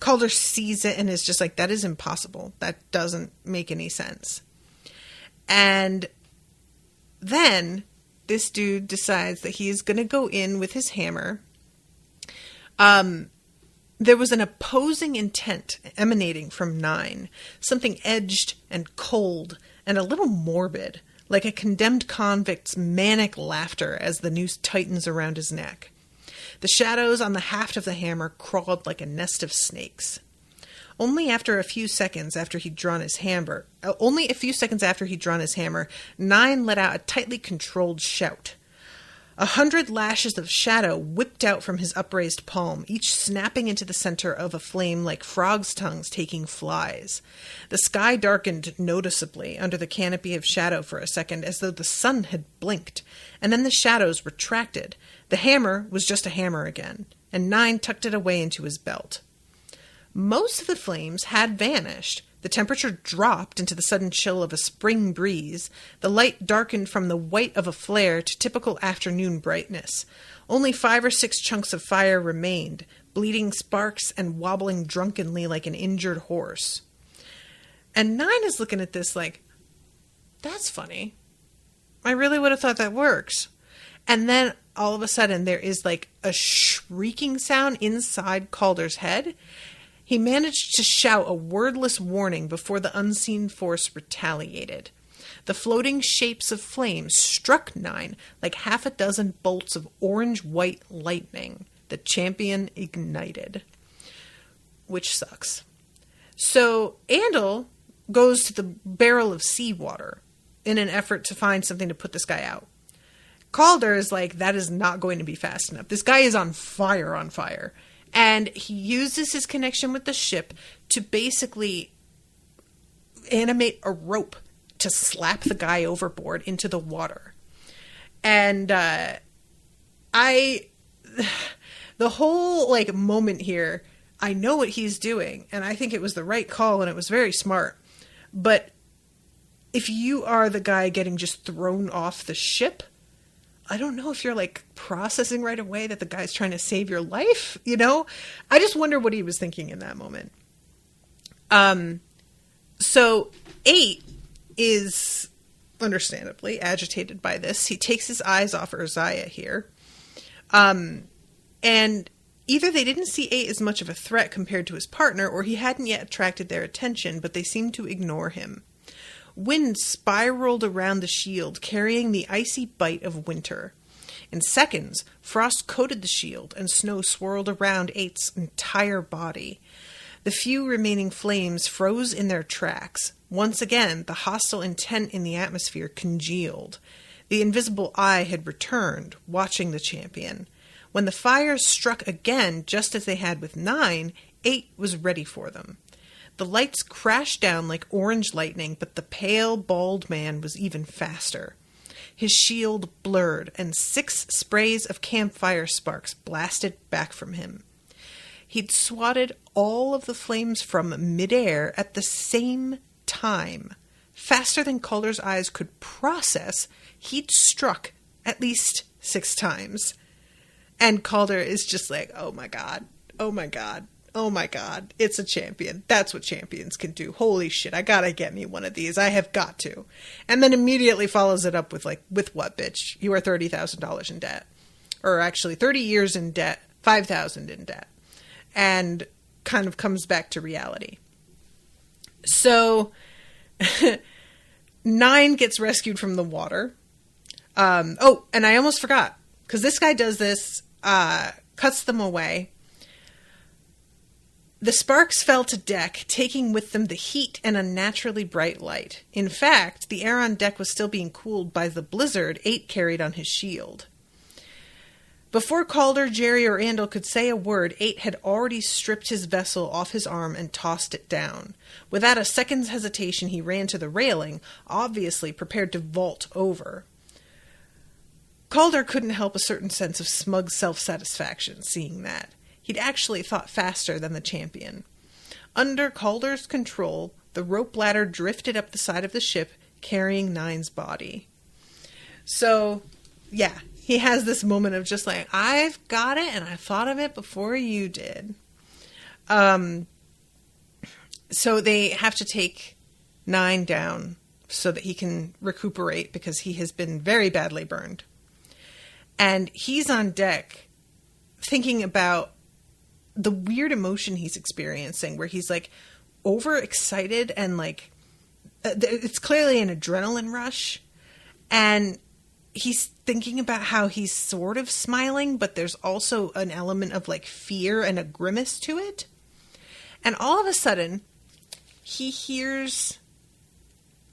Calder sees it and is just like, that is impossible. That doesn't make any sense. And then this dude decides that he is going to go in with his hammer. There was an opposing intent emanating from 9, something edged and cold and a little morbid, like a condemned convict's manic laughter as the noose tightens around his neck. The shadows on the haft of the hammer crawled like a nest of snakes. Only a few seconds after he'd drawn his hammer, 9 let out a tightly controlled shout. 100 lashes of shadow whipped out from his upraised palm, each snapping into the center of a flame like frogs' tongues taking flies. The sky darkened noticeably under the canopy of shadow for a second, as though the sun had blinked, and then the shadows retracted. The hammer was just a hammer again, and 9 tucked it away into his belt. Most of the flames had vanished. The temperature dropped into the sudden chill of a spring breeze. The light darkened from the white of a flare to typical afternoon brightness. Only 5 or 6 chunks of fire remained, bleeding sparks and wobbling drunkenly like an injured horse. And 9 is looking at this like, that's funny. I really would have thought that works. And then all of a sudden there is like a shrieking sound inside Calder's head. He managed to shout a wordless warning before the unseen force retaliated. The floating shapes of flame struck 9 like half a dozen bolts of orange-white lightning. The champion ignited. Which sucks. So Andel goes to the barrel of seawater in an effort to find something to put this guy out. Calder is like, that is not going to be fast enough. This guy is on fire. And he uses his connection with the ship to basically animate a rope to slap the guy overboard into the water. And the whole like moment here, I know what he's doing, and I think it was the right call, and it was very smart. But if you are the guy getting just thrown off the ship, I don't know if you're like processing right away that the guy's trying to save your life, you know? I just wonder what he was thinking in that moment. So 8 is understandably agitated by this. He takes his eyes off Urzaia here. And either they didn't see 8 as much of a threat compared to his partner, or he hadn't yet attracted their attention, but they seemed to ignore him. Wind spiraled around the shield, carrying the icy bite of winter. In seconds, frost coated the shield, and snow swirled around 8's entire body. The few remaining flames froze in their tracks. Once again, the hostile intent in the atmosphere congealed. The invisible eye had returned, watching the champion. When the fires struck again, just as they had with 9, 8 was ready for them. The lights crashed down like orange lightning, but the pale, bald man was even faster. His shield blurred, and 6 sprays of campfire sparks blasted back from him. He'd swatted all of the flames from midair at the same time. Faster than Calder's eyes could process, he'd struck at least 6 times. And Calder is just like, oh my god, oh my god. Oh my god, it's a champion. That's what champions can do. Holy shit, I gotta get me one of these. I have got to. And then immediately follows it up with like, with what, bitch? You are $30,000 in debt. Or actually 30 years in debt, 5,000 in debt. And kind of comes back to reality. So 9 gets rescued from the water. And I almost forgot. Because this guy does this, cuts them away. The sparks fell to deck, taking with them the heat and unnaturally bright light. In fact, the air on deck was still being cooled by the blizzard 8 carried on his shield. Before Calder, Jerry, or Andel could say a word, 8 had already stripped his vessel off his arm and tossed it down. Without a second's hesitation, he ran to the railing, obviously prepared to vault over. Calder couldn't help a certain sense of smug self-satisfaction seeing that. He'd actually thought faster than the champion. Under Calder's control, the rope ladder drifted up the side of the ship, carrying Nine's body. So, yeah, he has this moment of just like, I've got it and I thought of it before you did. So they have to take Nine down so that he can recuperate because he has been very badly burned. And he's on deck thinking about the weird emotion he's experiencing where he's like overexcited and like it's clearly an adrenaline rush. And he's thinking about how he's sort of smiling, but there's also an element of like fear and a grimace to it. And all of a sudden, he hears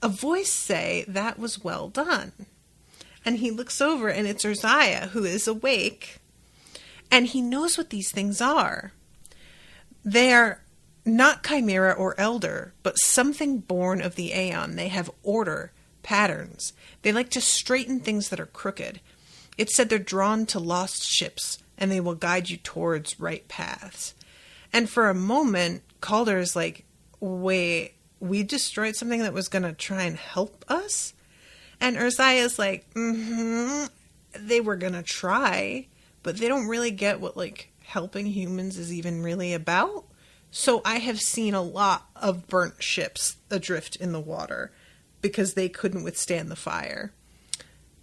a voice say, "That was well done." And he looks over and it's Urzaia, who is awake. And he knows what these things are. They are not chimera or elder, but something born of the Aeon. They have order, patterns. They like to straighten things that are crooked. It said they're drawn to lost ships, and they will guide you towards right paths. And for a moment, Calder is like, wait, we destroyed something that was going to try and help us? And Urzaia is like, they were going to try, but they don't really get what, like, helping humans is even really about. So I have seen a lot of burnt ships adrift in the water because they couldn't withstand the fire.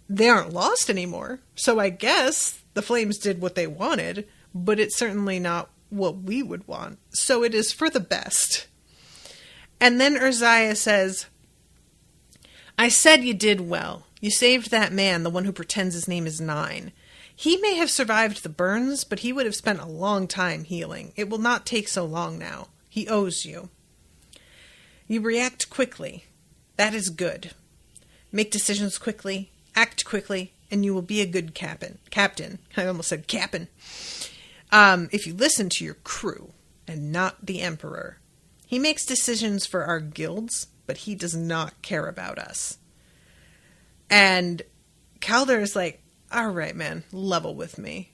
They aren't lost anymore, so I guess the flames did what they wanted, but it's certainly not what we would want. So it is for the best. And then Urzaia says, "I said you did well. You saved that man, the one who pretends his name is Nine. He may have survived the burns, but he would have spent a long time healing. It will not take so long now. He owes you. You react quickly. That is good. Make decisions quickly, act quickly, and you will be a good captain. I almost said captain. If you listen to your crew and not the Emperor. He makes decisions for our guilds, but he does not care about us." And Calder is like, all right, man, level with me.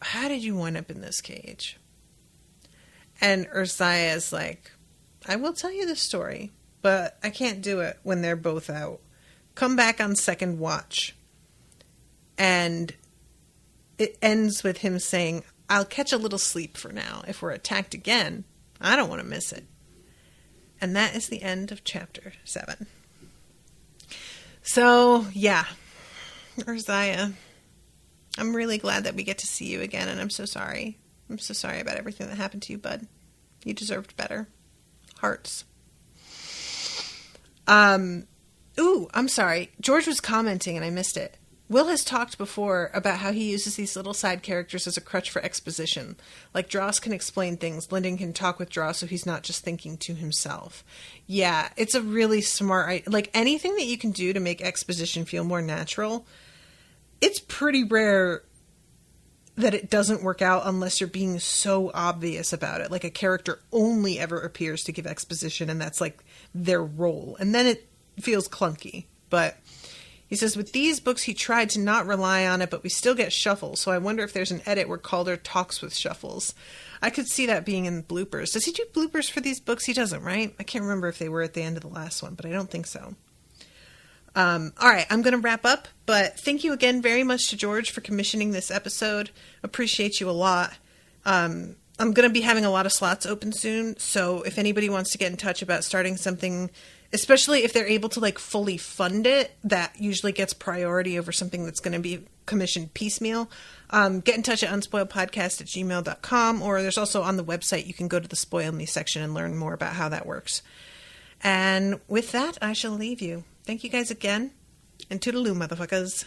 How did you wind up in this cage? And Urzaia is like, I will tell you the story, but I can't do it when they're both out. Come back on second watch. And it ends with him saying, I'll catch a little sleep for now. If we're attacked again, I don't want to miss it. And that is the end of chapter 7. So, yeah. Urzaia, I'm really glad that we get to see you again, and I'm so sorry. I'm so sorry about everything that happened to you, bud. You deserved better. Hearts. Ooh, I'm sorry. George was commenting and I missed it. Will has talked before about how he uses these little side characters as a crutch for exposition. Like Dross can explain things, Lyndon can talk with Dross so he's not just thinking to himself. Yeah, it's a really smart... Like, anything that you can do to make exposition feel more natural, it's pretty rare that it doesn't work out unless you're being so obvious about it. Like, a character only ever appears to give exposition, and that's, like, their role. And then it feels clunky. But... he says, with these books, he tried to not rely on it, but we still get Shuffles, so I wonder if there's an edit where Calder talks with Shuffles. I could see that being in bloopers. Does he do bloopers for these books? He doesn't, right? I can't remember if they were at the end of the last one, but I don't think so. All right, I'm going to wrap up, but thank you again very much to George for commissioning this episode. Appreciate you a lot. I'm going to be having a lot of slots open soon, so if anybody wants to get in touch about starting something... especially if they're able to, like, fully fund it, that usually gets priority over something that's going to be commissioned piecemeal. Get in touch at unspoiledpodcast@gmail.com, or there's also on the website, you can go to the Spoil Me section and learn more about how that works. And with that, I shall leave you. Thank you guys again, and toodaloo, motherfuckers.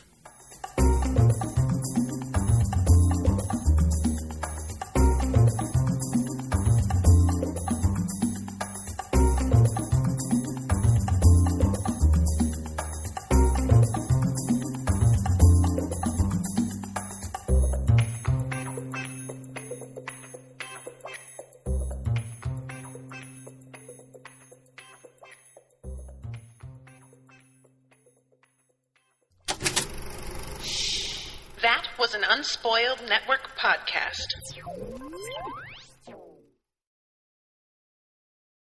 was an Unspoiled Network podcast.